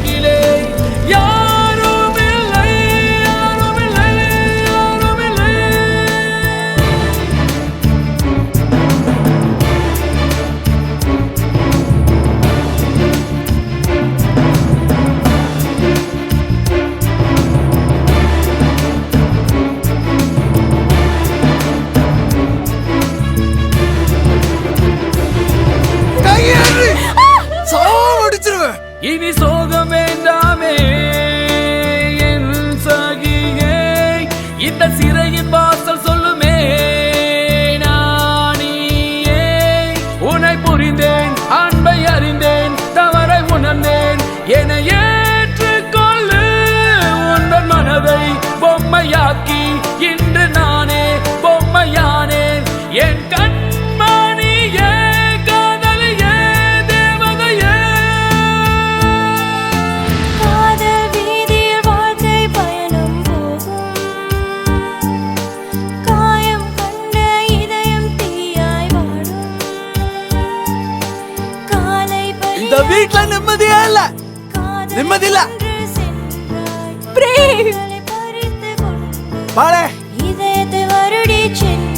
உலகிலே யாரும் இல்லை, யாரும் இல்லை, யாரும் இல்லை. இனி சோகம் வேண்டாமே என் சகியே, இந்த சிறையின் வாசல் சொல்லுமே நானியே. உன்னை புரிந்தேன், அன்பை அறிந்தேன், தவறை உணர்ந்தேன், என ஏற்றுக்கொள்ளு. உந்தன் மனதை பொம்மையாக்கி இன்று நானே பொம்மையானேன். என் கண்மணியே, காதலியே, தேவதையே. காதல் வீதியில் வாழ்க்கை பயணம் போகும், காயம் கண்ட இதயம் தீயாய் வாடும். காலை இந்த வீட்ல நிம்மதியா இல்ல, நிம்மதி இல்ல. பிரேம் பறித்து கொண்டு பாலே இதயத்தை வருடி சென்று